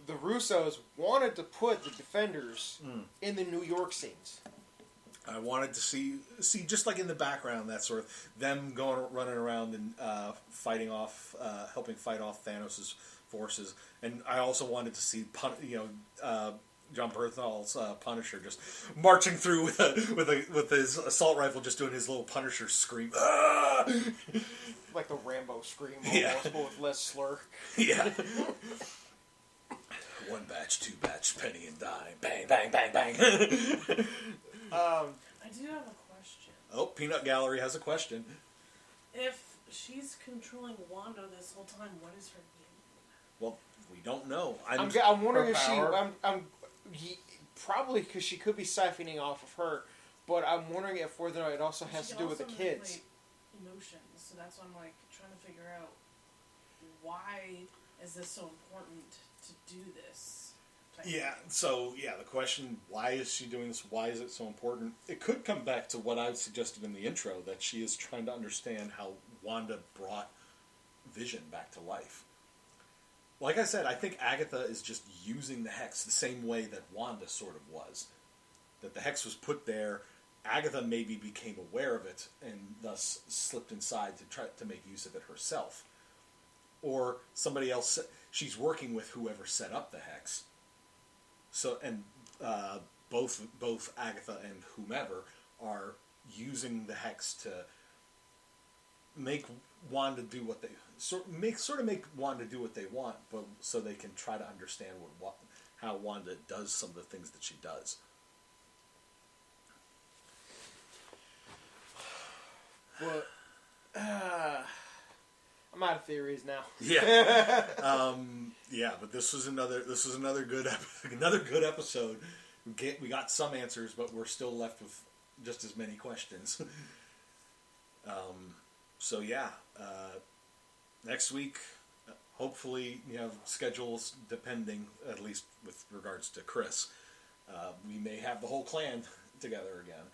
the Russos wanted to put the Defenders in the New York scenes. I wanted to see just like in the background, that sort of them running around and helping fight off Thanos' forces, and I also wanted to see John Bernthal's Punisher just marching through with his assault rifle, just doing his little Punisher scream, ah! Like the Rambo scream, almost, but with less slur. Yeah. One batch, two batch, penny and dime, bang, bang, bang, bang. I do have a question. Oh, Peanut Gallery has a question. If she's controlling Wanda this whole time, what is her name? Well, we don't know. I'm wondering if power. probably because she could be siphoning off of her, but I'm wondering if whether or not it also has to do with the kids. Emotions, so that's why I'm like trying to figure out why is this so important to do this. Yeah, so, the question, why is she doing this? Why is it so important? It could come back to what I suggested in the intro, that she is trying to understand how Wanda brought Vision back to life. Like I said, I think Agatha is just using the Hex the same way that Wanda sort of was. That the Hex was put there, Agatha maybe became aware of it, and thus slipped inside to try to make use of it herself. Or somebody else, she's working with whoever set up the Hex. So, and both Agatha and whomever are using the Hex to make Wanda do what they make Wanda do what they want, but so they can try to understand how Wanda does some of the things that she does. But I'm out of theories now. Yeah, but this was another good episode. We got some answers, but we're still left with just as many questions. Next week, hopefully, schedules depending, at least with regards to Chris, we may have the whole clan together again.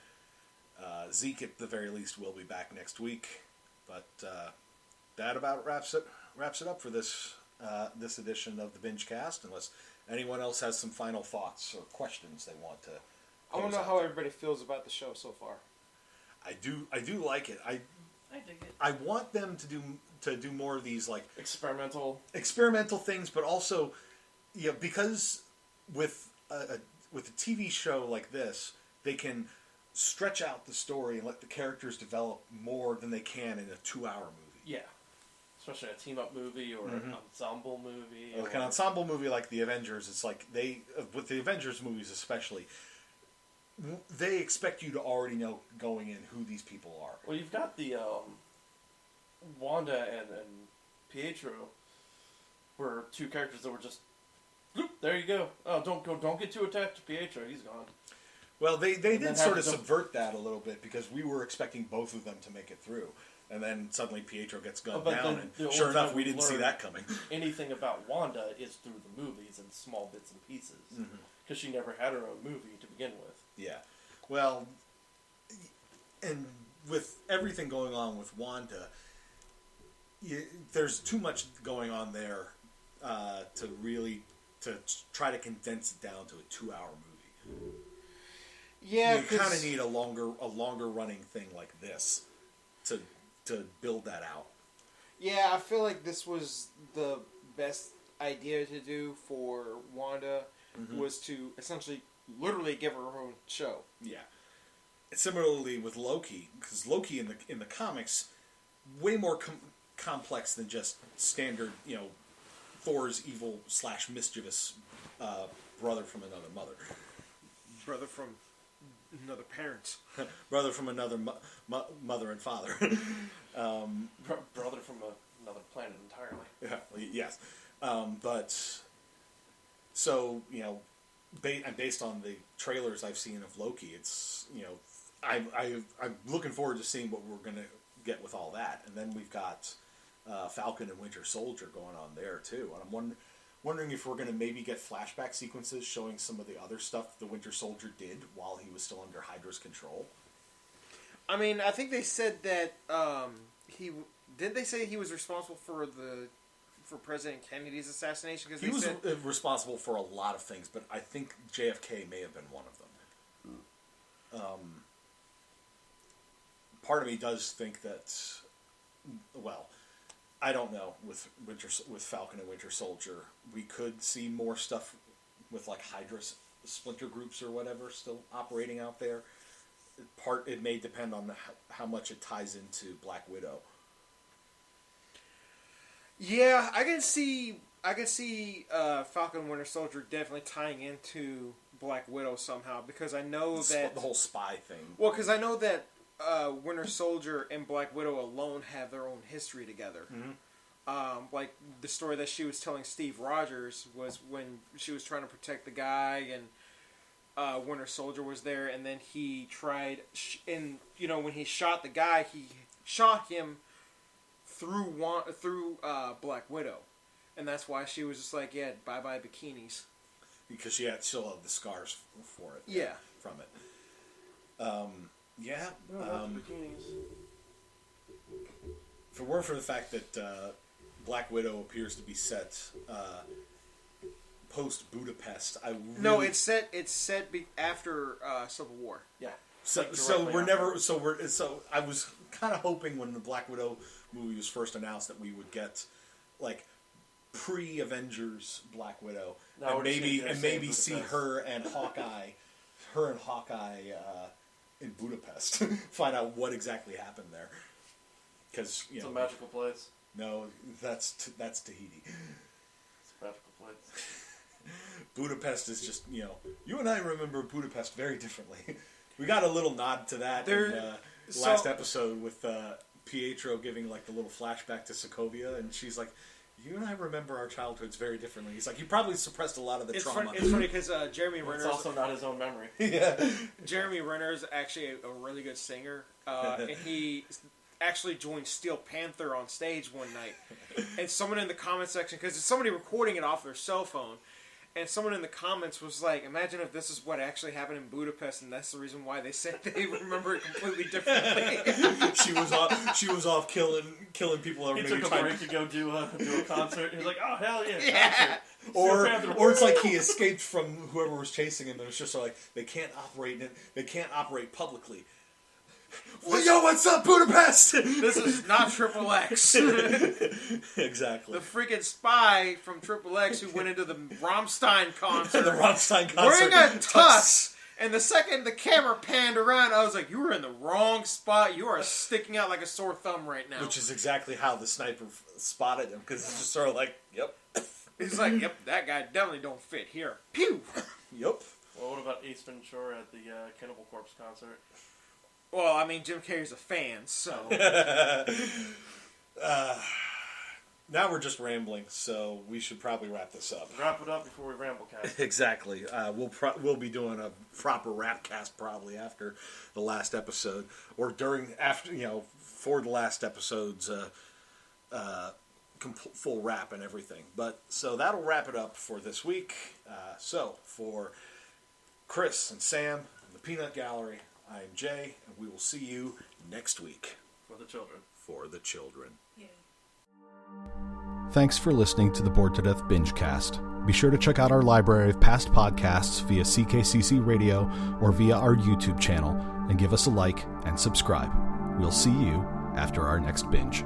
Zeke, at the very least, will be back next week. But that about wraps it up for this edition of the Bingecast. Unless anyone else has some final thoughts or questions they want to. I want to know how everybody feels about the show so far. I do like it. I dig it. I want them to do more of these like experimental things, but also, because with a TV show like this, they can stretch out the story and let the characters develop more than they can in a 2-hour movie. Yeah. Especially a team-up movie or an ensemble movie. Like an ensemble movie like the Avengers, it's like with the Avengers movies especially, they expect you to already know going in who these people are. Well, you've got the Wanda and Pietro were two characters that were just, there you go. Oh, don't get too attached to Pietro. He's gone. Well, they did sort of subvert that a little bit because we were expecting both of them to make it through. And then suddenly Pietro gets gunned down, and sure enough, we didn't see that coming. Anything about Wanda is through the movies and small bits and pieces. Because she never had her own movie to begin with. Yeah. Well, and with everything going on with Wanda, there's too much going on there to try to condense it down to a 2-hour movie. Yeah, you kind of need a longer running thing like this to build that out. Yeah, I feel like this was the best idea to do for Wanda was to essentially literally give her own show. Yeah. Similarly with Loki, because Loki in the comics way more complex than just standard, Thor's evil / mischievous brother from another mother. Brother from another parent. Brother from another mother and father. Brother from another planet entirely. Yeah, yes. But, so, based on the trailers I've seen of Loki, it's, I'm looking forward to seeing what we're going to get with all that. And then we've got Falcon and Winter Soldier going on there, too. And I'm wondering if we're going to maybe get flashback sequences showing some of the other stuff the Winter Soldier did while he was still under Hydra's control. I mean, I think they said that did they say he was responsible for for President Kennedy's assassination? Because he was responsible for a lot of things, but I think JFK may have been one of them. Part of me does think that, well, I don't know, with Falcon and Winter Soldier, we could see more stuff with like Hydra splinter groups or whatever still operating out there. It may depend on how much it ties into Black Widow. Yeah, I can see Falcon and Winter Soldier definitely tying into Black Widow somehow, because I know that the whole spy thing. Well, because I know that Winter Soldier and Black Widow alone have their own history together. Mm-hmm. Like the story that she was telling Steve Rogers was when she was trying to protect the guy, and Winter Soldier was there, and then he tried, when he shot the guy, he shot him through Black Widow, and that's why she was just like, yeah, bye bye bikinis, because she still had the scars for it. Yeah, from it. Yeah. bikinis. If it weren't for the fact that Black Widow appears to be set post Budapest, no, it's set after Civil War. Yeah. So I was kind of hoping when the Black Widow movie was first announced that we would get like pre-Avengers Black Widow, and maybe see her and Hawkeye in Budapest, find out what exactly happened there, because it's a magical place. No, that's Tahiti. It's a magical place. Budapest is just, you and I remember Budapest very differently. We got a little nod to that in last episode with Pietro giving like the little flashback to Sokovia, and she's like, you and I remember our childhoods very differently. He's like, he probably suppressed a lot of the trauma. It's funny because Jeremy Renner. It's also not his own memory. Yeah. Jeremy Renner is actually a really good singer, and he actually joined Steel Panther on stage one night. And someone in the comment section, because it's somebody recording it off their cell phone, and someone in the comments was like, imagine if this is what actually happened in Budapest, and that's the reason why they said they remember it completely differently. She was off killing people. He took a break to go do a concert. He was like, oh, hell yeah. Yeah. Or it's like he escaped from whoever was chasing him, and it's just like, they can't operate publicly. Well, yo, what's up, Budapest? This is not Triple X. Exactly. The freaking spy from Triple X who went into the Rammstein concert. Wearing a tux. And the second the camera panned around, I was like, you were in the wrong spot. You are sticking out like a sore thumb right now. Which is exactly how the sniper spotted him, because it's just sort of like, yep. He's like, yep, that guy definitely don't fit here. Pew! Yep. Well, what about Ace Ventura at the Cannibal Corpse concert? Well, I mean, Jim Carrey's a fan, so... Now we're just rambling, so we should probably wrap this up. Wrap it up before we Ramblecast. Exactly. We'll be doing a proper Rapcast probably after the last episode, or for the last episode's full wrap and everything. But so that'll wrap it up for this week. So for Chris and Sam and the Peanut Gallery, I am Jay, and we will see you next week. For the children. For the children. Yeah. Thanks for listening to the Bored to Death Bingecast. Be sure to check out our library of past podcasts via CKCC Radio or via our YouTube channel, and give us a like and subscribe. We'll see you after our next binge.